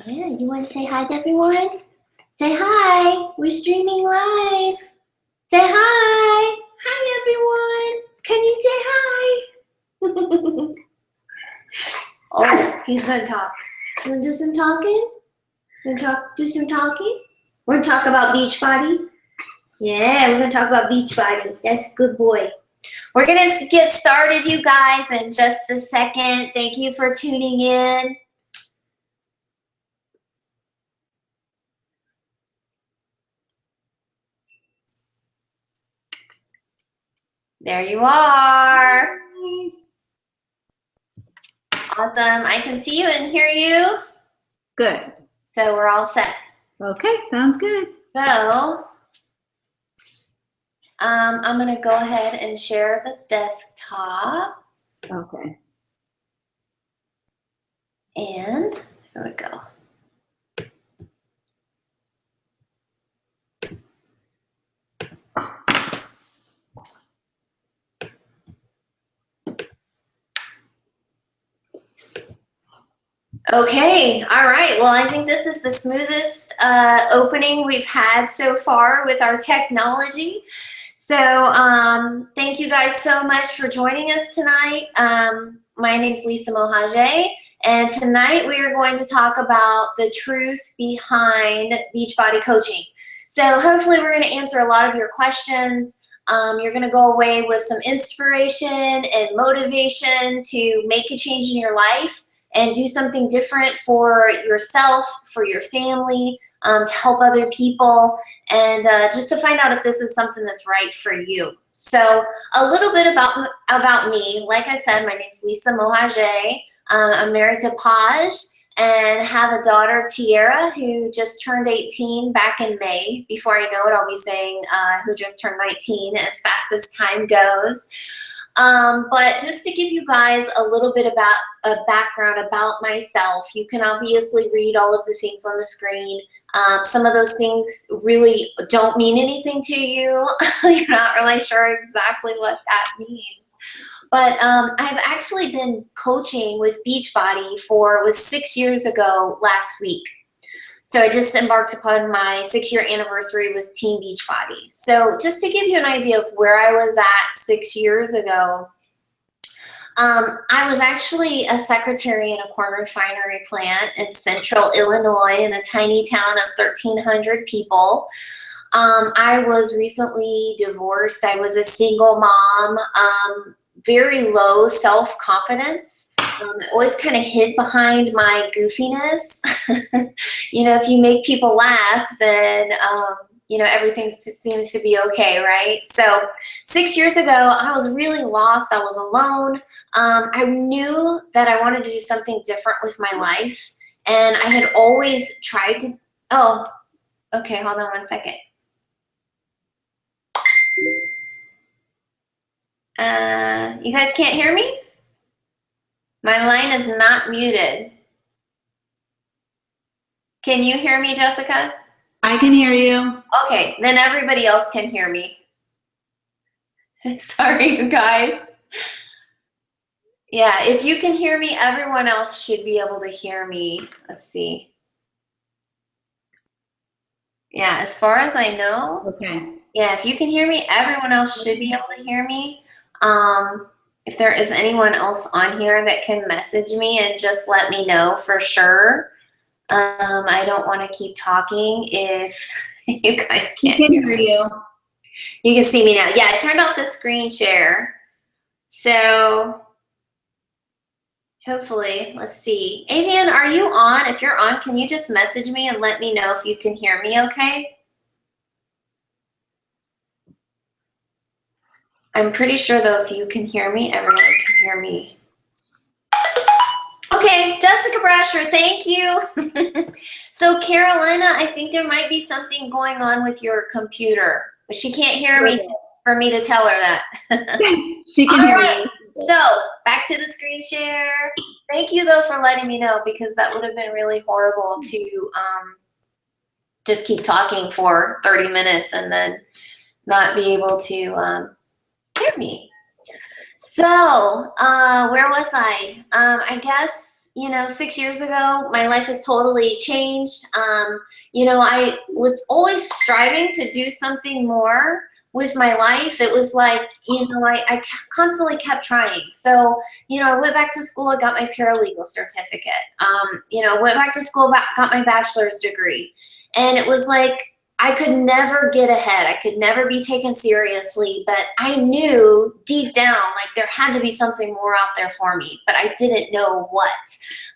Yeah, you want to say hi to everyone? Say hi. We're streaming live. Say hi. Hi, everyone. Can you say hi? Oh, he's going to talk. You want to do some talking? Do some talking? We're going to talk about Beachbody. Yeah, we're going to talk about Beachbody. That's a good boy. We're going to get started, you guys, in just a second. Thank you for tuning in. There you are. Awesome. I can see you and hear you. Good. So we're all set. Okay, sounds good. So I'm going to go ahead and share the desktop. Okay. And here we go. Okay, all right. Well, I think this is the smoothest opening we've had so far with our technology. So thank you guys so much for joining us tonight. My name's Lisa Mohajé, and tonight we are going to talk about the truth behind Beachbody Coaching. So hopefully we're going to answer a lot of your questions. You're going to go away with some inspiration and motivation to make a change in your life and do something different for yourself, for your family, to help other people, and just to find out if this is something that's right for you. So a little bit about me. Like I said, my name's Lisa Mohajé. I'm married to Paj and have a daughter, Tiara, who just turned 18 back in May. Before I know it, I'll be saying who just turned 19 as fast as time goes. But just to give you guys a little bit about a background about myself, you can obviously read all of the things on the screen. Some of those things really don't mean anything to you. You're not really sure exactly what that means. But I've actually been coaching with Beachbody it was 6 years ago last week. So I just embarked upon my 6-year anniversary with Team Beachbody. So just to give you an idea of where I was at 6 years ago, I was actually a secretary in a corn refinery plant in central Illinois in a tiny town of 1,300 people. I was recently divorced. I was a single mom, very low self-confidence. I always kind of hid behind my goofiness. You know, if you make people laugh, then, you know, everything seems to be okay, right? So 6 years ago, I was really lost. I was alone. I knew that I wanted to do something different with my life. And I had always tried to, oh, okay, hold on one second. You guys can't hear me? My line is not muted. Can you hear me, Jessica? I can hear you. Okay, then everybody else can hear me. Sorry, you guys. Yeah, if you can hear me, everyone else should be able to hear me. Let's see. Yeah, as far as I know. Okay. Yeah, if you can hear me, everyone else should be able to hear me. If there is anyone else on here that can message me and just let me know for sure. I don't want to keep talking if you guys can't hear you. You can see me now. Yeah, I turned off the screen share. So hopefully, let's see. Avian, are you on? If you're on, can you just message me and let me know if you can hear me okay? I'm pretty sure, though, if you can hear me, everyone can hear me. Okay, Jessica Brasher, thank you. So, Carolina, I think there might be something going on with your computer. But she can't hear me for me to tell her that. She can hear me. So, back to the screen share. Thank you, though, for letting me know, because that would have been really horrible to just keep talking for 30 minutes and then not be able to hear me. So, where was I? I guess, 6 years ago, my life has totally changed. I was always striving to do something more with my life. It was like, I constantly kept trying. So, I went back to school, I got my paralegal certificate. Went back to school, got my bachelor's degree. And it was like, I could never get ahead. I could never be taken seriously, but I knew deep down, like there had to be something more out there for me, but I didn't know what.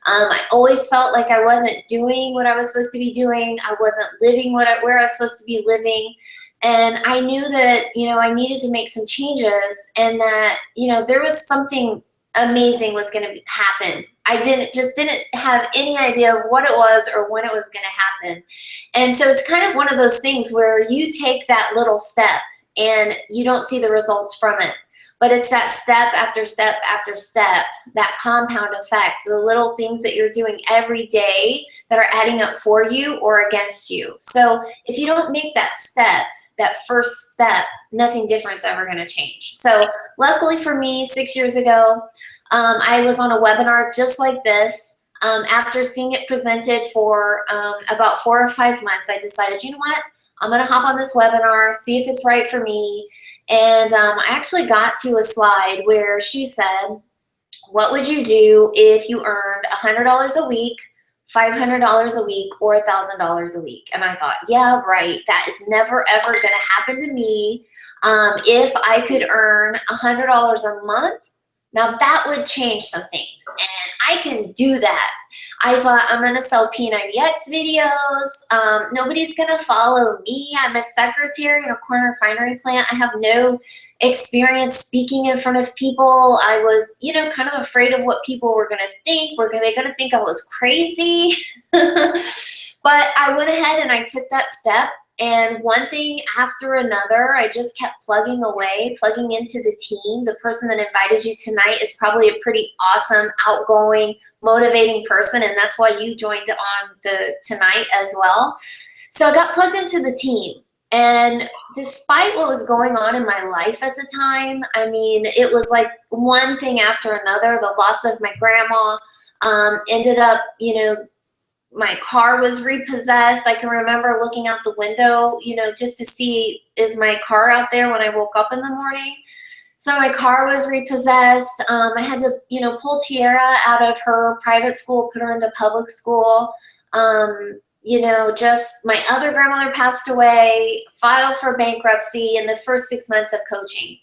I always felt like I wasn't doing what I was supposed to be doing. I wasn't living where I was supposed to be living. And I knew that, I needed to make some changes and that, there was something amazing was going to happen. I didn't have any idea of what it was or when it was going to happen. And so it's kind of one of those things where you take that little step and you don't see the results from it. But it's that step after step after step, that compound effect, the little things that you're doing every day that are adding up for you or against you. So if you don't make that step, that first step, nothing different's ever going to change. So luckily for me, 6 years ago, I was on a webinar just like this. After seeing it presented for about 4 or 5 months, I decided, you know what? I'm going to hop on this webinar, see if it's right for me. And I actually got to a slide where she said, what would you do if you earned $100 a week, $500 a week, or $1,000 a week? And I thought, yeah, right. That is never, ever going to happen to me. If I could earn $100 a month, now that would change some things, and I can do that. I thought, I'm going to sell P90X videos. Nobody's going to follow me. I'm a secretary in a corn refinery plant. I have no experience speaking in front of people. I was, kind of afraid of what people were going to think. Were they going to think I was crazy? But I went ahead and I took that step. And one thing after another, I just kept plugging away, plugging into the team. The person that invited you tonight is probably a pretty awesome, outgoing, motivating person, and that's why you joined on the tonight as well. So I got plugged into the team. And despite what was going on in my life at the time, I mean, it was like one thing after another. The loss of my grandma ended up, my car was repossessed. I can remember looking out the window, just to see, is my car out there when I woke up in the morning? So my car was repossessed. I had to, pull Tiara out of her private school, put her into public school. Just my other grandmother passed away, filed for bankruptcy in the first 6 months of coaching.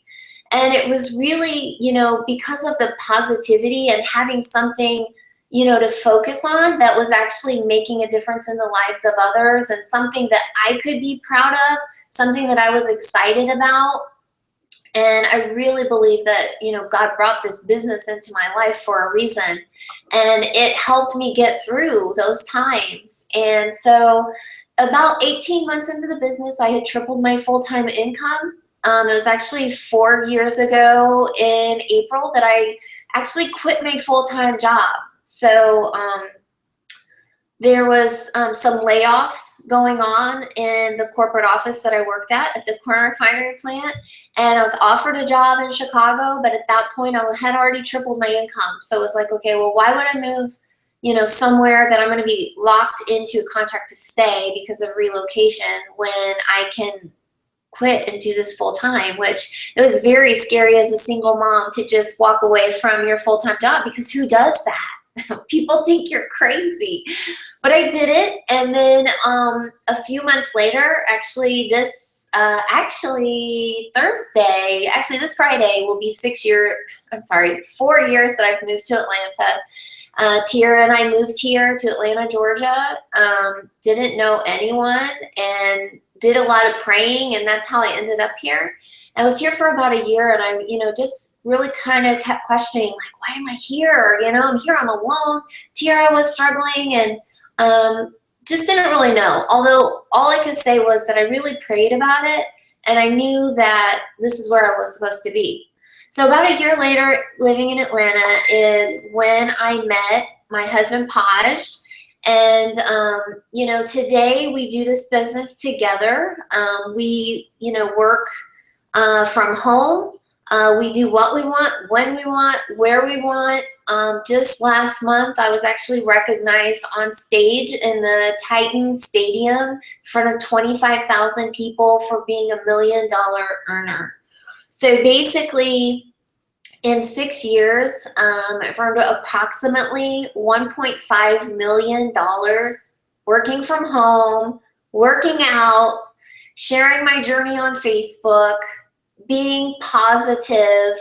And it was really, because of the positivity and having something to focus on that was actually making a difference in the lives of others, and something that I could be proud of, something that I was excited about. And I really believe that, God brought this business into my life for a reason, and it helped me get through those times. And so about 18 months into the business, I had tripled my full-time income. It was actually 4 years ago in April that I actually quit my full-time job. So there was some layoffs going on in the corporate office that I worked at the corn refinery plant, and I was offered a job in Chicago, but at that point I had already tripled my income. So it was like, okay, well, why would I move, somewhere that I'm going to be locked into a contract to stay because of relocation when I can quit and do this full time? Which it was very scary as a single mom to just walk away from your full-time job, because who does that? People think you're crazy. But I did it. And then a few months later, this Friday will be 4 years that I've moved to Atlanta. Tiara and I moved here to Atlanta, Georgia. Didn't know anyone and did a lot of praying, and that's how I ended up here. I was here for about a year, and I, just really kind of kept questioning, like, why am I here? I'm here, I'm alone. Tiara was struggling, and just didn't really know. Although all I could say was that I really prayed about it, and I knew that this is where I was supposed to be. So about a year later, living in Atlanta is when I met my husband, Paj. And, today we do this business together. We, work from home. We do what we want, when we want, where we want. Just last month, I was actually recognized on stage in the Titan Stadium in front of 25,000 people for being $1 million earner. So basically, in 6 years, I've earned approximately $1.5 million working from home, working out, sharing my journey on Facebook, being positive,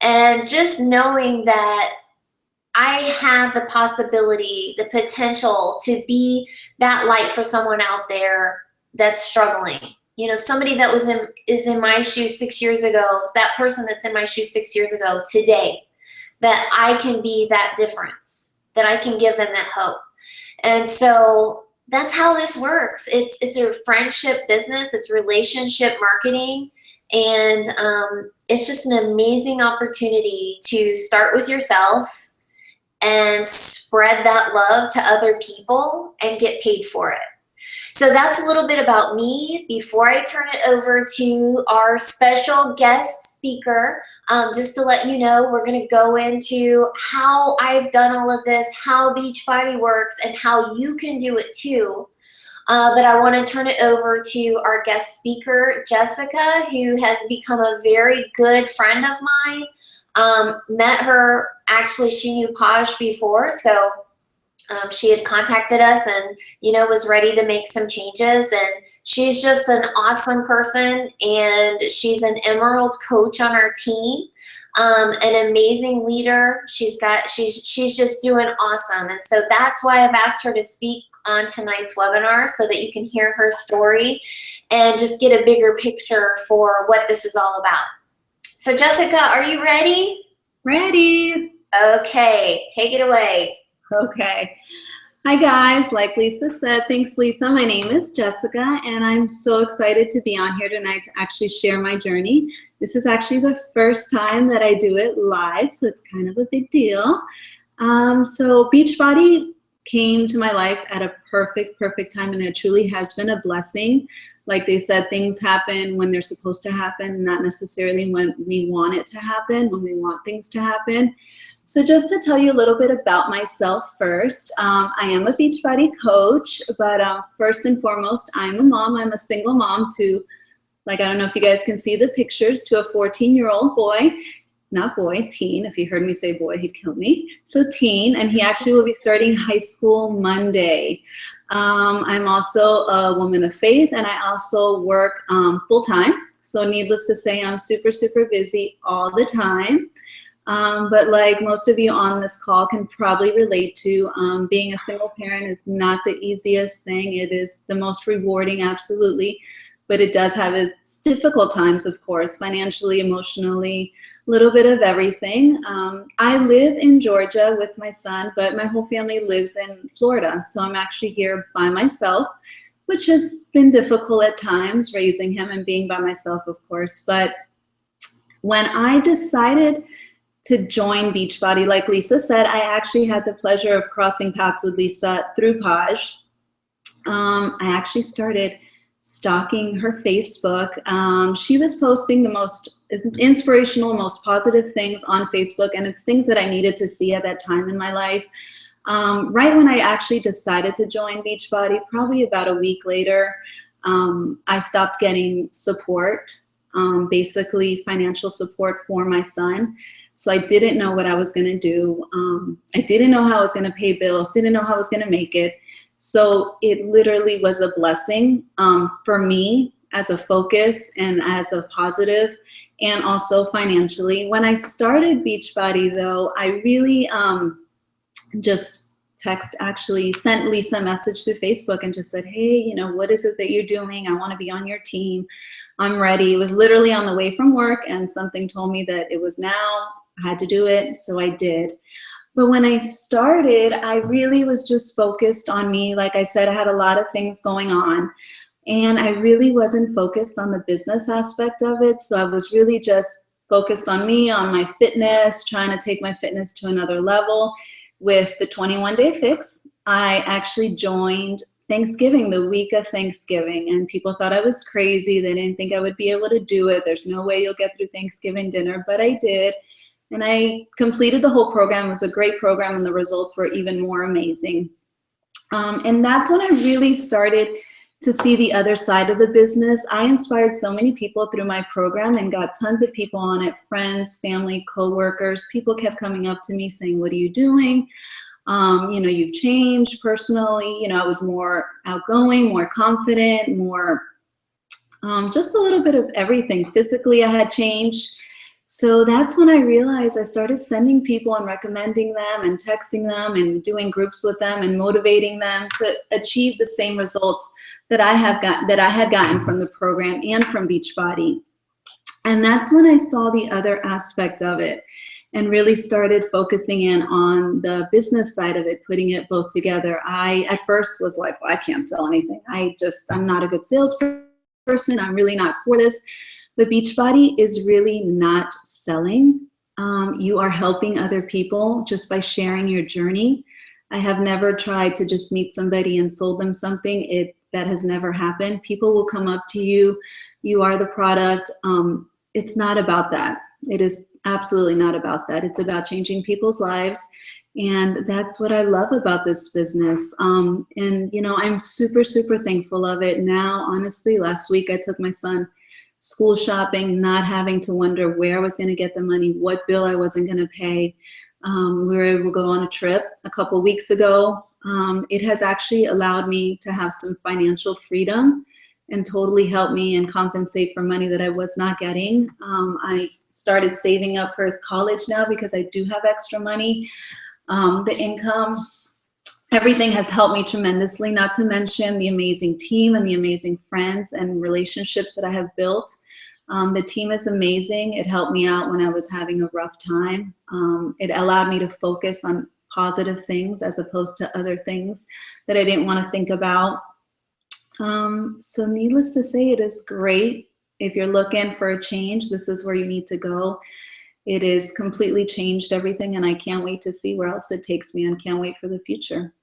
and just knowing that I have the possibility, the potential to be that light for someone out there that's struggling. You know, somebody that is in my shoes 6 years ago, that person that's in my shoes 6 years ago today, that I can be that difference, that I can give them that hope. And so that's how this works. It's a friendship business, it's relationship marketing, and it's just an amazing opportunity to start with yourself and spread that love to other people and get paid for it. So that's a little bit about me. Before I turn it over to our special guest speaker, just to let you know, we're going to go into how I've done all of this, how Beachbody works, and how you can do it too. But I want to turn it over to our guest speaker, Jessica, who has become a very good friend of mine. Met her, actually she knew Paj before, so she had contacted us and, you know, was ready to make some changes. And she's just an awesome person, and she's an Emerald coach on our team, an amazing leader. She's just doing awesome. And so that's why I've asked her to speak on tonight's webinar, so that you can hear her story and just get a bigger picture for what this is all about. So Jessica, are you ready? Ready. Okay, take it away. Okay. Hi guys, like Lisa said, thanks Lisa. My name is Jessica, and I'm so excited to be on here tonight to actually share my journey. This is actually the first time that I do it live, so it's kind of a big deal. So Beachbody came to my life at a perfect time, and it truly has been a blessing. Like they said, things happen when they're supposed to happen, not necessarily when we want it to happen, when we want things to happen. So just to tell you a little bit about myself first, I am a Beachbody coach, but first and foremost, I'm a mom. I'm a single mom to, like, I don't know if you guys can see the pictures, to a 14-year-old boy. Not boy, teen. If he heard me say boy, he'd kill me. So teen, and he actually will be starting high school Monday. I'm also a woman of faith, and I also work full-time. So needless to say, I'm super busy all the time. But like most of you on this call can probably relate to, being a single parent is not the easiest thing. It is the most rewarding, absolutely. But it does have its difficult times, of course, financially, emotionally, a little bit of everything. I live in Georgia with my son, but my whole family lives in Florida. So I'm actually here by myself, which has been difficult at times, raising him and being by myself, of course. But when I decided to join Beachbody, like Lisa said, I actually had the pleasure of crossing paths with Lisa through Paj. I actually started stalking her Facebook. She was posting the most inspirational, most positive things on Facebook, and it's things that I needed to see at that time in my life. Right when I actually decided to join Beachbody, probably about a week later, I stopped getting support, basically financial support for my son. So I didn't know what I was going to do. I didn't know how I was going to pay bills, didn't know how I was going to make it. So it literally was a blessing for me as a focus and as a positive, and also financially. When I started Beachbody, though, I really just sent Lisa a message through Facebook and just said, hey, you know, what is it that you're doing? I want to be on your team. I'm ready. It was literally on the way from work, and something told me that it was now. I had to do it, so I did. But when I started, I really was just focused on me. Like I said, I had a lot of things going on, and I really wasn't focused on the business aspect of it. So I was really just focused on me, on my fitness, trying to take my fitness to another level. With the 21-day fix, I actually joined Thanksgiving, the week of Thanksgiving, and people thought I was crazy. They didn't think I would be able to do it. There's no way you'll get through Thanksgiving dinner, but I did. And I completed the whole program. It was a great program, and the results were even more amazing. And that's when I really started to see the other side of the business. I inspired so many people through my program and got tons of people on it, friends, family, coworkers. People kept coming up to me saying, "What are you doing? You've changed personally." I was more outgoing, more confident, more just a little bit of everything. Physically, I had changed. So that's when I realized I started sending people and recommending them and texting them and doing groups with them and motivating them to achieve the same results that I had gotten from the program and from Beachbody. And that's when I saw the other aspect of it and really started focusing in on the business side of it, putting it both together. I at first was like, well, I can't sell anything. I'm not a good salesperson. I'm really not for this. But Beachbody is really not selling. You are helping other people just by sharing your journey. I have never tried to just meet somebody and sold them something. That has never happened. People will come up to you. You are the product. It's not about that. It is absolutely not about that. It's about changing people's lives. And that's what I love about this business. And I'm super, super thankful of it. Now, honestly, last week I took my son school shopping, not having to wonder where I was going to get the money, what bill I wasn't going to pay. We were able to go on a trip a couple of weeks ago. It has actually allowed me to have some financial freedom and totally helped me and compensate for money that I was not getting. I started saving up for his college now because I do have extra money. The income, everything has helped me tremendously, not to mention the amazing team and the amazing friends and relationships that I have built. The team is amazing. It helped me out when I was having a rough time. It allowed me to focus on positive things as opposed to other things that I didn't want to think about. So needless to say, it is great. If you're looking for a change, this is where you need to go. It has completely changed everything, and I can't wait to see where else it takes me and can't wait for the future.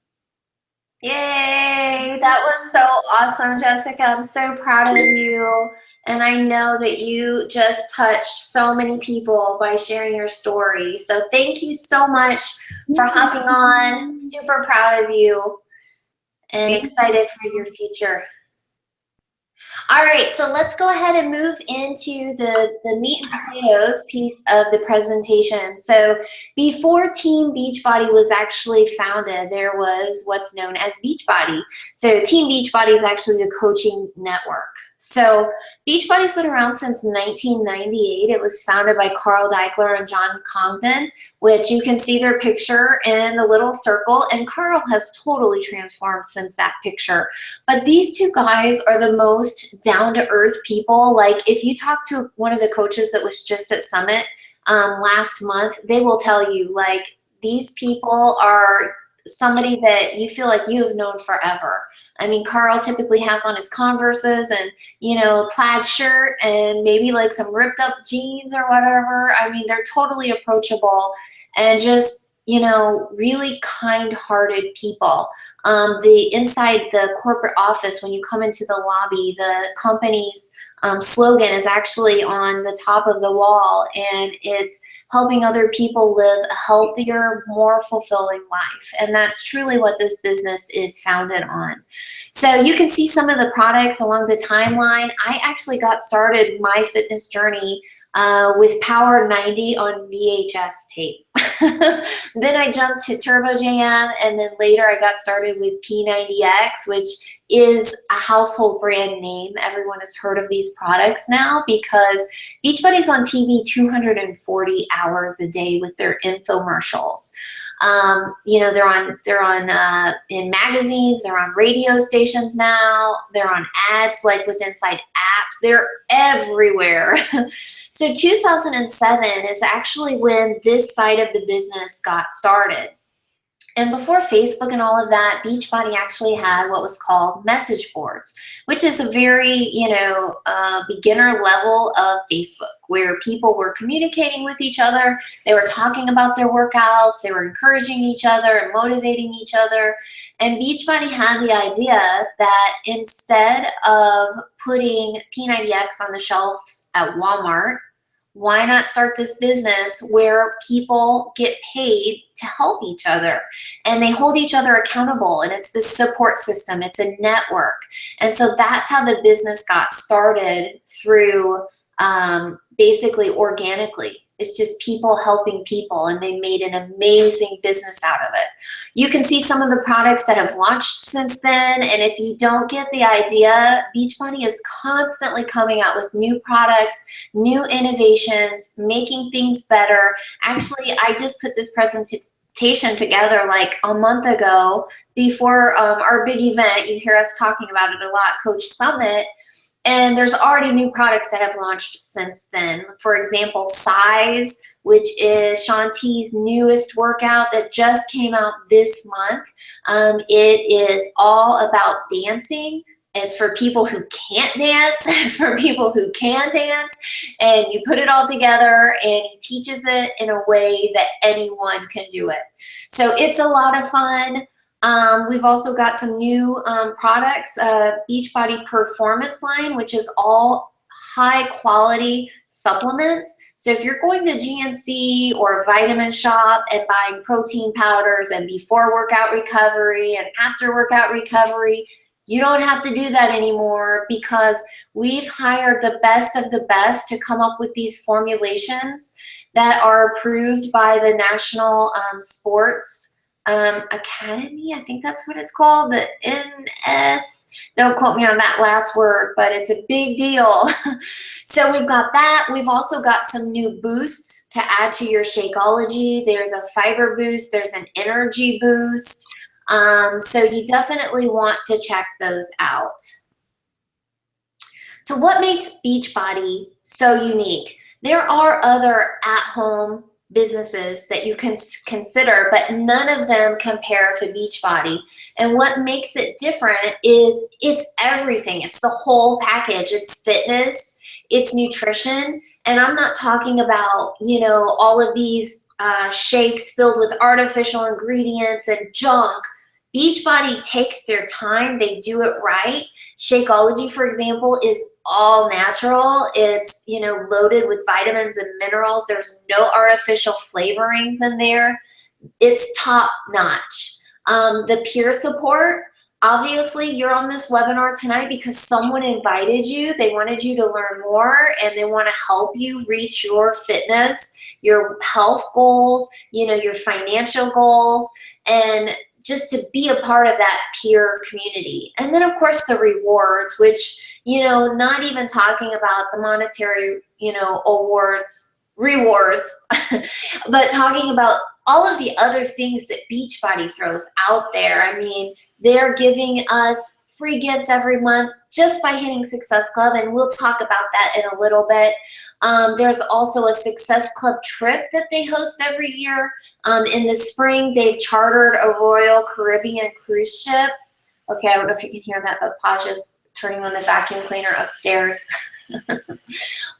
Yay! That was so awesome, Jessica. I'm so proud of you. And I know that you just touched so many people by sharing your story. So thank you so much for hopping on. Super proud of you and excited for your future. All right, so let's go ahead and move into the meat and potatoes piece of the presentation. So before Team Beachbody was actually founded, there was what's known as Beachbody. So Team Beachbody is actually the coaching network. So Beachbody's been around since 1998. It was founded by Carl Daikeler and John Congdon, which you can see their picture in the little circle, and Carl has totally transformed since that picture. But these two guys are the most down-to-earth people. Like, if you talk to one of the coaches that was just at Summit last month, they will tell you, like, these people are somebody that you feel like you have known forever. I mean, Carl typically has on his Converses and, plaid shirt and maybe like some ripped up jeans or whatever. I mean, they're totally approachable and just, really kind-hearted people. The inside the corporate office, when you come into the lobby, the company's slogan is actually on the top of the wall, and it's helping other people live a healthier, more fulfilling life. And that's truly what this business is founded on. So you can see some of the products along the timeline. I actually got started my fitness journey with Power 90 on VHS tape. Then I jumped to Turbo Jam, and then later I got started with P90X, which is a household brand name. Everyone has heard of these products now because Beachbody's on TV 240 hours a day with their infomercials. They're on in magazines, they're on radio stations now, they're on ads like with inside apps, they're everywhere. So 2007 is actually when this side of the business got started. And before Facebook and all of that, Beachbody actually had what was called message boards, which is a very, beginner level of Facebook, where people were communicating with each other. They were talking about their workouts. They were encouraging each other and motivating each other. And Beachbody had the idea that instead of putting P90X on the shelves at Walmart, why not start this business where people get paid to help each other and they hold each other accountable, and it's this support system, it's a network. And so that's how the business got started, through basically organically. It's just people helping people, and they made an amazing business out of it. You can see some of the products that have launched since then, and if you don't get the idea, Beachbody is constantly coming out with new products, new innovations, making things better. Actually, I just put this presentation together like a month ago before our big event. You hear us talking about it a lot, Coach Summit. And there's already new products that have launched since then. For example, Size, which is Shaun T's newest workout that just came out this month. It is all about dancing. It's for people who can't dance. It's for people who can dance. And you put it all together, and he teaches it in a way that anyone can do it. So it's a lot of fun. We've also got some new products, Beachbody Performance line, which is all high quality supplements. So if you're going to GNC or Vitamin Shop and buying protein powders and before workout recovery and after workout recovery, you don't have to do that anymore, because we've hired the best of the best to come up with these formulations that are approved by the National Sports Academy. I think that's what it's called, the NS. Don't quote me on that last word, but it's a big deal. So we've got that. We've also got some new boosts to add to your Shakeology. There's a fiber boost. There's an energy boost. So you definitely want to check those out. So what makes Beachbody so unique? There are other at-home businesses that you can consider, but none of them compare to Beachbody. And what makes it different is it's everything. It's the whole package. It's fitness, it's nutrition, and I'm not talking about, all of these shakes filled with artificial ingredients and junk. Beachbody takes their time. They do it right. Shakeology, for example, is all natural. It's, loaded with vitamins and minerals. There's no artificial flavorings in there. It's top notch. The peer support, obviously you're on this webinar tonight because someone invited you. They wanted you to learn more, and they want to help you reach your fitness, your health goals, your financial goals, and just to be a part of that peer community. And then of course the rewards, which, not even talking about the monetary, rewards, but talking about all of the other things that Beachbody throws out there. I mean, they're giving us free gifts every month just by hitting Success Club, and we'll talk about that in a little bit. There's also a Success Club trip that they host every year. In the spring, they've chartered a Royal Caribbean cruise ship. Okay, I don't know if you can hear that, but Paja's turning on the vacuum cleaner upstairs.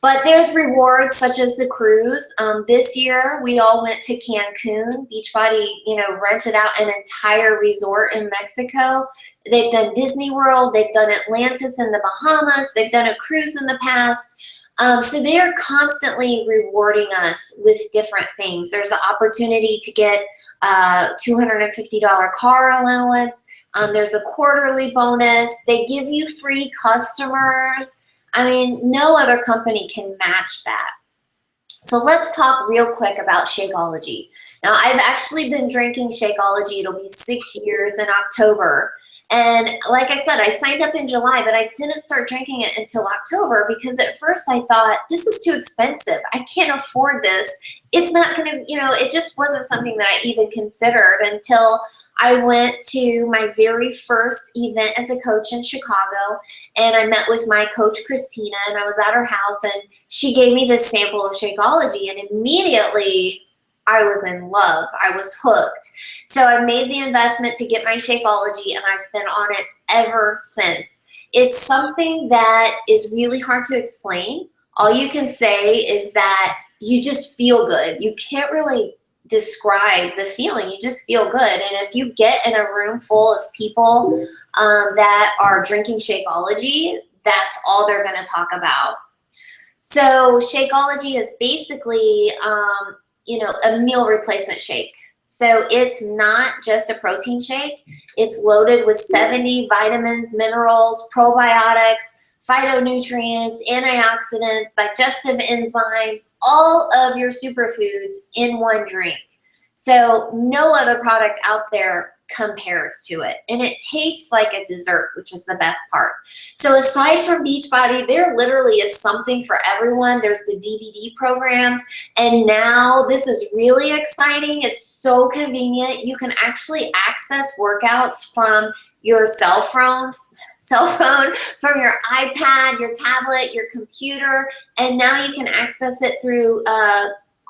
But there's rewards such as the cruise. This year, we all went to Cancun. Beachbody, rented out an entire resort in Mexico. They've done Disney World. They've done Atlantis in the Bahamas. They've done a cruise in the past. So they are constantly rewarding us with different things. There's the opportunity to get a $250 car allowance. There's a quarterly bonus. They give you free customers. I mean, no other company can match that. So let's talk real quick about Shakeology. Now, I've actually been drinking Shakeology. It'll be 6 years in October. And like I said, I signed up in July, but I didn't start drinking it until October because at first I thought, this is too expensive. I can't afford this. It's not going to, it just wasn't something that I even considered until I went to my very first event as a coach in Chicago, and I met with my coach, Christina, and I was at her house, and she gave me this sample of Shakeology, and immediately I was in love. I was hooked. So I made the investment to get my Shakeology, and I've been on it ever since. It's something that is really hard to explain. All you can say is that you just feel good. You can't really describe the feeling. You just feel good. And if you get in a room full of people that are drinking Shakeology, that's all they're going to talk about. So Shakeology is basically, a meal replacement shake. So it's not just a protein shake. It's loaded with 70 vitamins, minerals, probiotics, phytonutrients, antioxidants, digestive enzymes, all of your superfoods in one drink. So no other product out there compares to it. And it tastes like a dessert, which is the best part. So aside from Beachbody, there literally is something for everyone. There's the DVD programs. And now this is really exciting. It's so convenient. You can actually access workouts from your cell phone, from your iPad, your tablet, your computer, and now you can access it through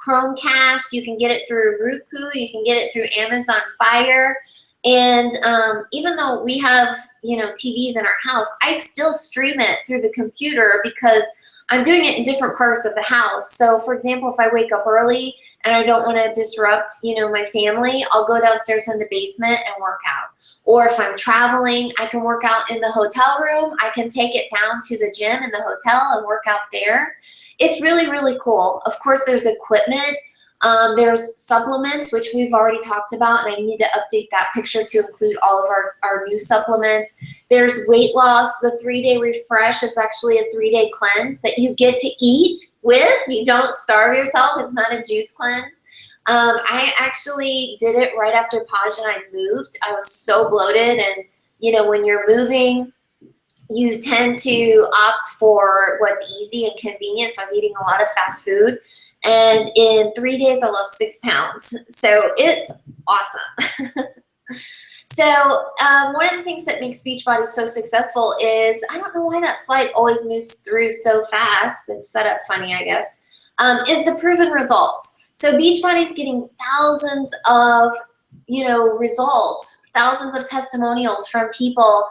Chromecast. You can get it through Roku. You can get it through Amazon Fire. And even though we have, TVs in our house, I still stream it through the computer because I'm doing it in different parts of the house. So for example, if I wake up early and I don't want to disrupt, my family, I'll go downstairs in the basement and work out. Or if I'm traveling, I can work out in the hotel room. I can take it down to the gym in the hotel and work out there. It's really, really cool. Of course, there's equipment. There's supplements, which we've already talked about, and I need to update that picture to include all of our new supplements. There's weight loss. The 3-day refresh is actually a 3-day cleanse that you get to eat with. You don't starve yourself. It's not a juice cleanse. I actually did it right after Paj and I moved. I was so bloated, and when you're moving, you tend to opt for what's easy and convenient. So I was eating a lot of fast food. And in 3 days, I lost 6 pounds. So it's awesome. So one of the things that makes Beachbody so successful is, I don't know why that slide always moves through so fast. It's set up funny, I guess, is the proven results. So Beachbody is getting thousands of, results, thousands of testimonials from people,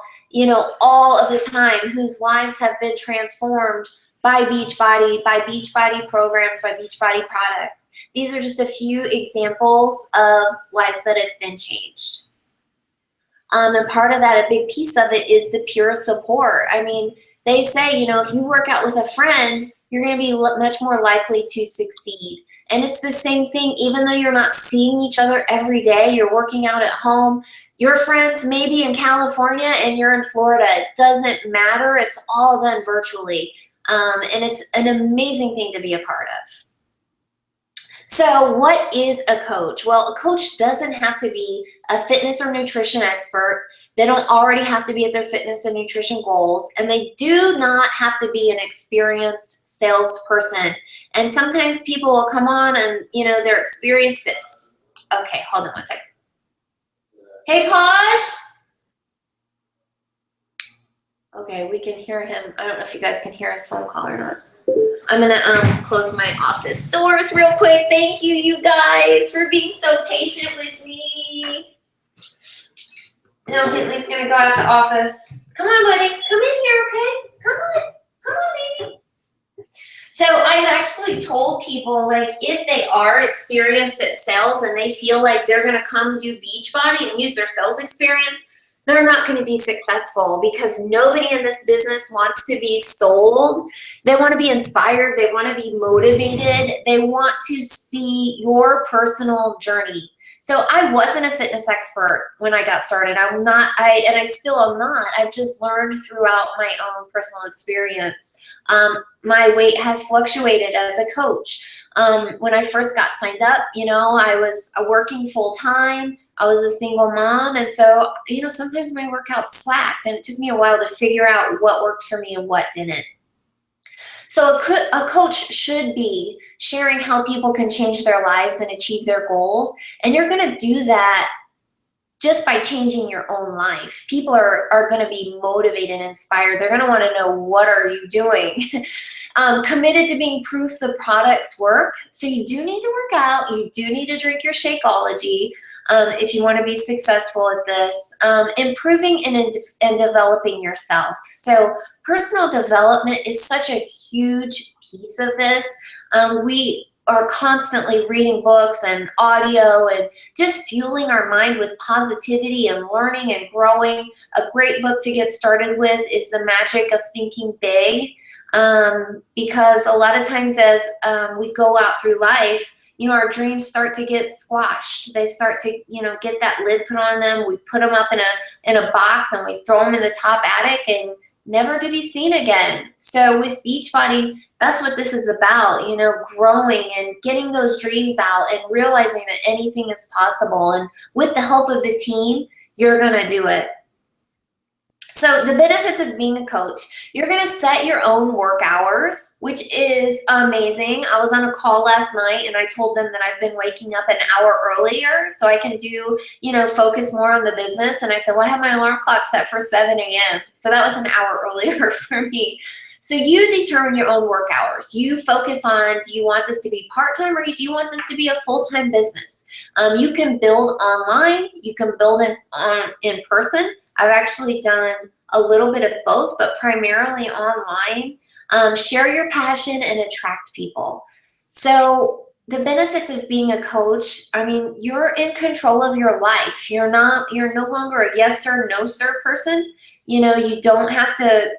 all of the time whose lives have been transformed by Beachbody programs, by Beachbody products. These are just a few examples of lives that have been changed. And part of that, a big piece of it, is the pure support. I mean, they say, if you work out with a friend, you're going to be much more likely to succeed. And it's the same thing, even though you're not seeing each other every day, you're working out at home. Your friends may be in California and you're in Florida. It doesn't matter. It's all done virtually. And it's an amazing thing to be a part of. So what is a coach? Well, a coach doesn't have to be a fitness or nutrition expert. They don't already have to be at their fitness and nutrition goals. And they do not have to be an experienced salesperson. And sometimes people will come on and, they're experienced at... Okay, hold on one second. Hey, Paj. Okay, we can hear him. I don't know if you guys can hear his phone call or not. I'm going to close my office doors real quick. Thank you, you guys, for being so patient with me. Now Hitley's going to go out of the office. Come on, buddy. Come in here, okay? Come on. Come on, baby. So I've actually told people, if they are experienced at sales and they feel like they're going to come do Beachbody and use their sales experience, they're not going to be successful, because nobody in this business wants to be sold. They want to be inspired. They want to be motivated. They want to see your personal journey. So I wasn't a fitness expert when I got started. I'm not, and I still am not. I've just learned throughout my own personal experience. My weight has fluctuated as a coach. When I first got signed up, I was working full time. I was a single mom. And so, sometimes my workouts slacked, and it took me a while to figure out what worked for me and what didn't. So a coach should be sharing how people can change their lives and achieve their goals. And you're going to do that just by changing your own life. People are going to be motivated and inspired. They're going to want to know, what are you doing? Committed to being proof the products work. So you do need to work out. You do need to drink your Shakeology. if you want to be successful at this. Improving and developing yourself. So personal development is such a huge piece of this. We are constantly reading books and audio and just fueling our mind with positivity and learning and growing. A great book to get started with is The Magic of Thinking Big, because a lot of times as we go out through life, our dreams start to get squashed. They start to, get that lid put on them. We put them up in a box and we throw them in the top attic and never to be seen again. So with Beachbody, that's what this is about, growing and getting those dreams out and realizing that anything is possible. And with the help of the team, you're going to do it. So the benefits of being a coach, you're going to set your own work hours, which is amazing. I was on a call last night and I told them that I've been waking up an hour earlier so I can do, focus more on the business. And I said, well, I have my alarm clock set for 7 a.m. So that was an hour earlier for me. So you determine your own work hours. You focus on, do you want this to be part-time or do you want this to be a full-time business? You can build online. You can build in person. I've actually done a little bit of both, but primarily online. Share your passion and attract people. So the benefits of being a coach, you're in control of your life. You're no longer a yes sir, no sir person. You don't have to,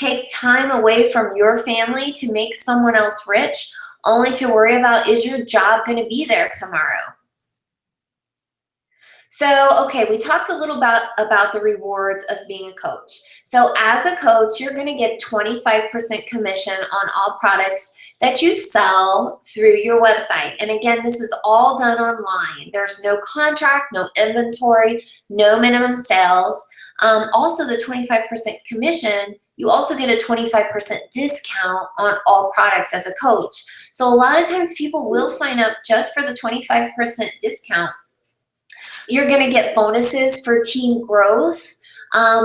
take time away from your family to make someone else rich, only to worry about, is your job going to be there tomorrow? So, okay, we talked a little about the rewards of being a coach. So as a coach, you're going to get 25% commission on all products that you sell through your website. And again, this is all done online. There's no contract, no inventory, no minimum sales. Also, the 25% commission, you also get a 25% discount on all products as a coach. So a lot of times people will sign up just for the 25% discount. You're going to get bonuses for team growth.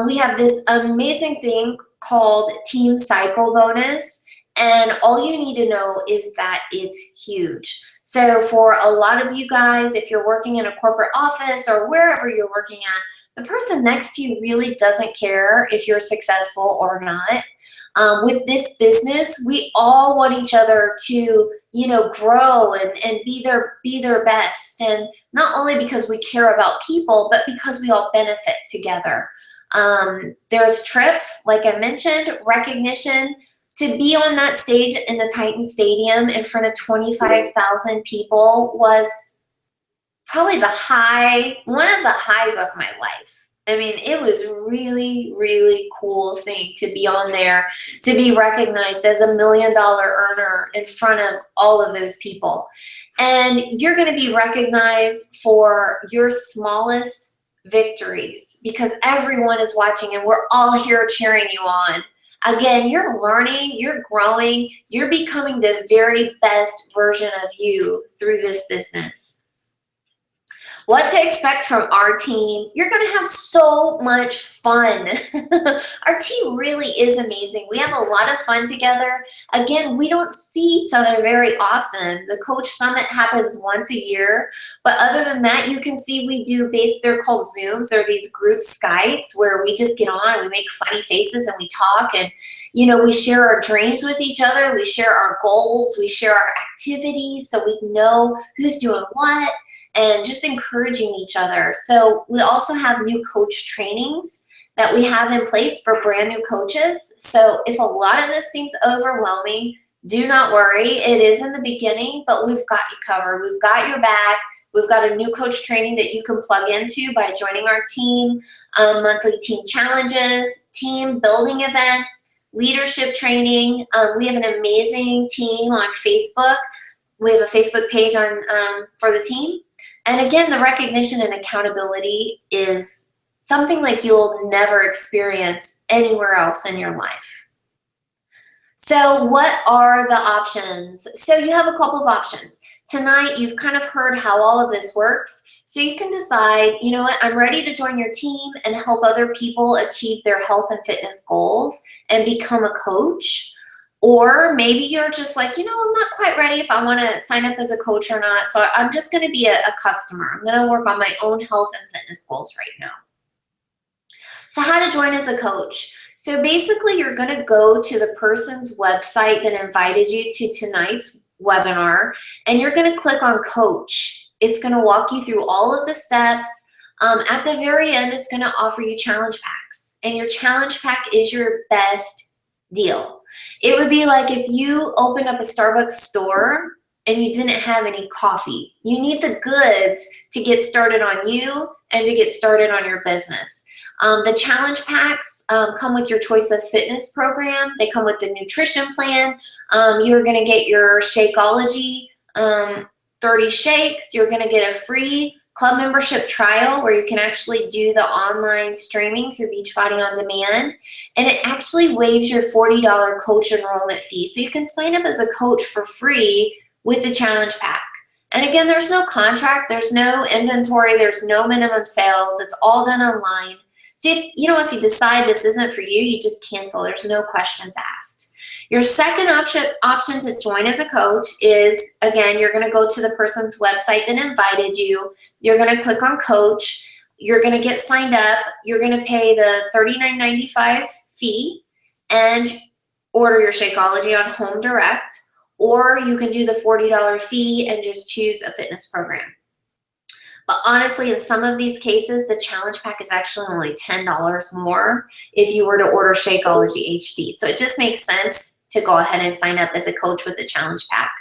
We have this amazing thing called Team Cycle Bonus, and all you need to know is that it's huge. So for a lot of you guys, if you're working in a corporate office or wherever you're working at, the person next to you really doesn't care if you're successful or not. With this business, we all want each other to, grow and be their best. And not only because we care about people, but because we all benefit together. There's trips, like I mentioned, recognition. To be on that stage in the Titan Stadium in front of 25,000 people was probably one of the highs of my life. It was really, really cool thing to be on there, to be recognized as $1 million earner in front of all of those people. And you're going to be recognized for your smallest victories because everyone is watching and we're all here cheering you on. Again, you're learning, you're growing, you're becoming the very best version of you through this business. What to expect from our team? You're going to have so much fun. Our team really is amazing. We have a lot of fun together. Again, we don't see each other very often. The Coach Summit happens once a year. But other than that, you can see we do they're called Zooms. They're these group Skypes where we just get on, we make funny faces and we talk and, we share our dreams with each other. We share our goals. We share our activities so we know who's doing what. And just encouraging each other. So we also have new coach trainings that we have in place for brand new coaches. So if a lot of this seems overwhelming, do not worry. It is in the beginning, but we've got you covered. We've got your back. We've got a new coach training that you can plug into by joining our team, monthly team challenges, team building events, leadership training. We have an amazing team on Facebook. We have a Facebook page for the team. And again, the recognition and accountability is something like you'll never experience anywhere else in your life. So what are the options? So you have a couple of options. Tonight, you've kind of heard how all of this works. So you can decide, you know what, I'm ready to join your team and help other people achieve their health and fitness goals and become a coach. Or maybe you're just like, I'm not quite ready if I want to sign up as a coach or not. So I'm just going to be a customer. I'm going to work on my own health and fitness goals right now. So how to join as a coach. So basically you're going to go to the person's website that invited you to tonight's webinar, and you're going to click on coach. It's going to walk you through all of the steps. At the very end, it's going to offer you challenge packs, and your challenge pack is your best deal. It would be like if you opened up a Starbucks store and you didn't have any coffee. You need the goods to get started on you and to get started on your business. The challenge packs come with your choice of fitness program. They come with the nutrition plan. You're going to get your Shakeology 30 shakes. You're going to get a free club membership trial where you can actually do the online streaming through Beachbody On Demand. And it actually waives your $40 coach enrollment fee. So you can sign up as a coach for free with the challenge pack. And again, there's no contract, there's no inventory, there's no minimum sales. It's all done online. So if you decide this isn't for you, you just cancel. There's no questions asked. Your second option to join as a coach is, again, you're going to go to the person's website that invited you. You're going to click on coach. You're going to get signed up. You're going to pay the $39.95 fee and order your Shakeology on home direct, or you can do the $40 fee and just choose a fitness program. But honestly, in some of these cases, the challenge pack is actually only $10 more if you were to order Shakeology HD. So it just makes sense to go ahead and sign up as a coach with the challenge pack.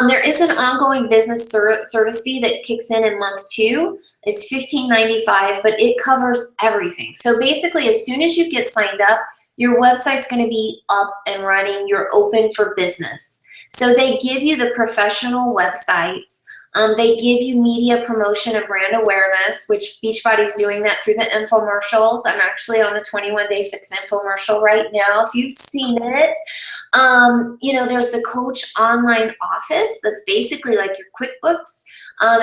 There is an ongoing business service fee that kicks in month 2. It's $15.95, but it covers everything. So basically, as soon as you get signed up, your website's going to be up and running. You're open for business. So they give you the professional websites. They give you media promotion and brand awareness, which Beachbody's doing that through the infomercials. I'm actually on a 21-day fix infomercial right now, if you've seen it. There's the Coach Online Office. That's basically like your QuickBooks.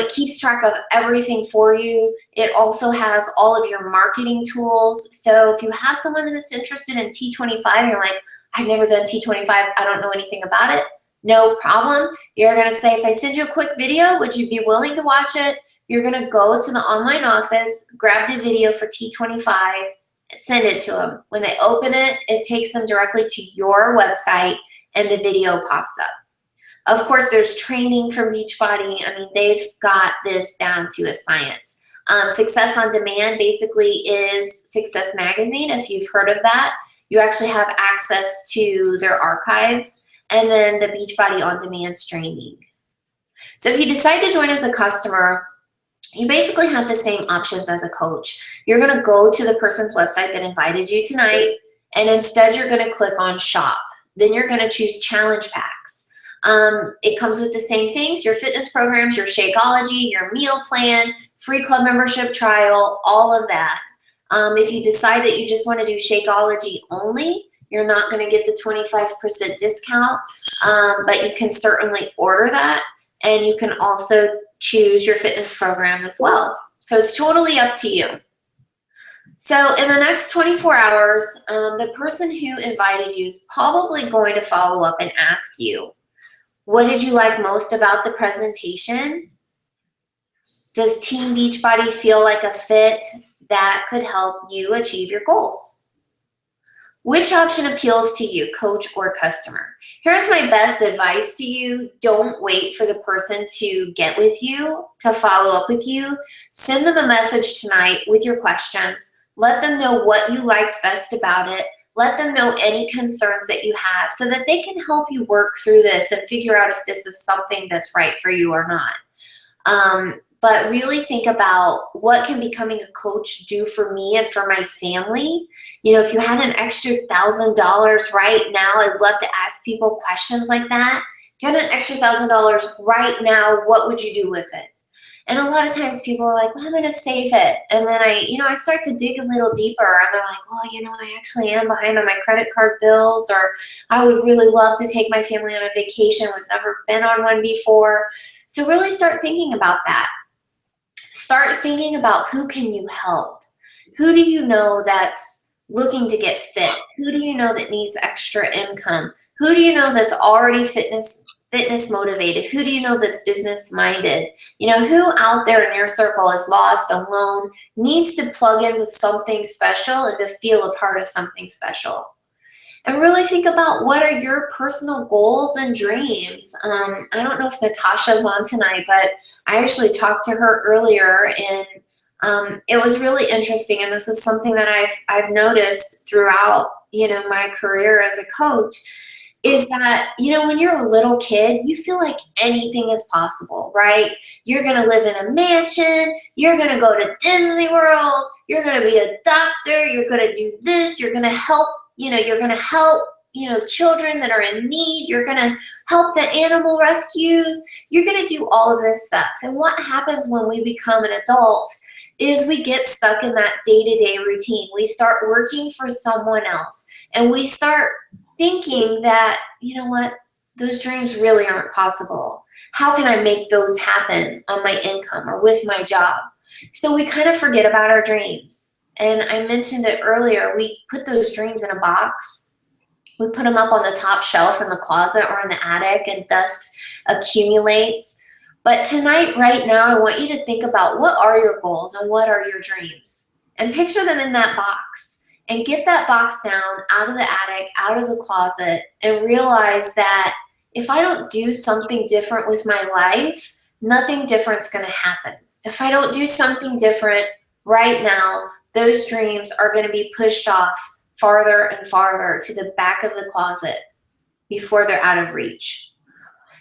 It keeps track of everything for you. It also has all of your marketing tools. So if you have someone that's interested in T25, and you're like, I've never done T25, I don't know anything about it. No problem. You're going to say, if I send you a quick video, would you be willing to watch it? You're going to go to the online office, grab the video for T25, send it to them. When they open it, it takes them directly to your website and the video pops up. Of course, there's training from Beachbody. I mean, they've got this down to a science. Success on Demand basically is Success Magazine, if you've heard of that. You actually have access to their archives. And then the Beachbody On Demand streaming. So if you decide to join as a customer, you basically have the same options as a coach. You're going to go to the person's website that invited you tonight, and instead you're going to click on shop. Then you're going to choose challenge packs. It comes with the same things, your fitness programs, your Shakeology, your meal plan, free club membership trial, all of that. If you decide that you just want to do Shakeology only, you're not going to get the 25% discount, but you can certainly order that, and you can also choose your fitness program as well. So it's totally up to you. So in the next 24 hours, the person who invited you is probably going to follow up and ask you, what did you like most about the presentation? Does Team Beachbody feel like a fit that could help you achieve your goals? Which option appeals to you, coach or customer? Here's my best advice to you. Don't wait for the person to get with you, to follow up with you. Send them a message tonight with your questions. Let them know what you liked best about it. Let them know any concerns that you have so that they can help you work through this and figure out if this is something that's right for you or not. But really think about what can becoming a coach do for me and for my family. If you had an extra $1,000 right now, I'd love to ask people questions like that. If you had an extra $1,000 right now, what would you do with it? And a lot of times people are like, well, I'm going to save it. And then I start to dig a little deeper, and they're like, well, I actually am behind on my credit card bills, or I would really love to take my family on a vacation. We've never been on one before. So really start thinking about that. Start thinking about who can you help? Who do you know that's looking to get fit? Who do you know that needs extra income? Who do you know that's already fitness motivated? Who do you know that's business minded? You know, who out there in your circle is lost, alone, needs to plug into something special and to feel a part of something special? And really think about, what are your personal goals and dreams. I don't know if Natasha's on tonight, but I actually talked to her earlier, and it was really interesting. And this is something that I've noticed throughout, you know, my career as a coach, is that, you know, when you're a little kid, you feel like anything is possible, right? You're going to live in a mansion. You're going to go to Disney World. You're going to be a doctor. You're going to do this. You're going to help, you're going to help, children that are in need. You're going to help the animal rescues. You're going to do all of this stuff. And what happens when we become an adult is we get stuck in that day-to-day routine. We start working for someone else, and we start thinking that, you know what, those dreams really aren't possible. How can I make those happen on my income or with my job? So we kind of forget about our dreams. And I mentioned it earlier, we put those dreams in a box. We put them up on the top shelf in the closet or in the attic, and dust accumulates. But tonight, right now, I want you to think about, what are your goals and what are your dreams? And picture them in that box. And get that box down out of the attic, out of the closet, and realize that if I don't do something different with my life, nothing different's going to happen. If I don't do something different right now, those dreams are going to be pushed off farther and farther to the back of the closet before they're out of reach.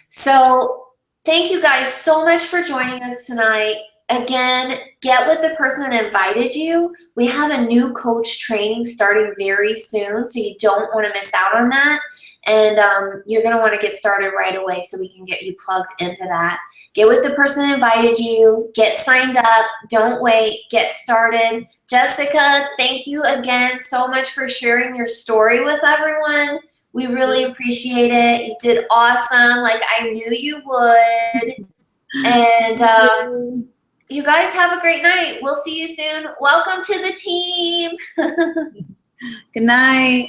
So thank you guys so much for joining us tonight. Again, get with the person that invited you. We have a new coach training starting very soon, so you don't want to miss out on that. And you're going to want to get started right away so we can get you plugged into that. Get with the person that invited you. Get signed up. Don't wait. Get started. Jessica, thank you again so much for sharing your story with everyone. We really appreciate it. You did awesome, like I knew you would. And you guys have a great night. We'll see you soon. Welcome to the team. Good night.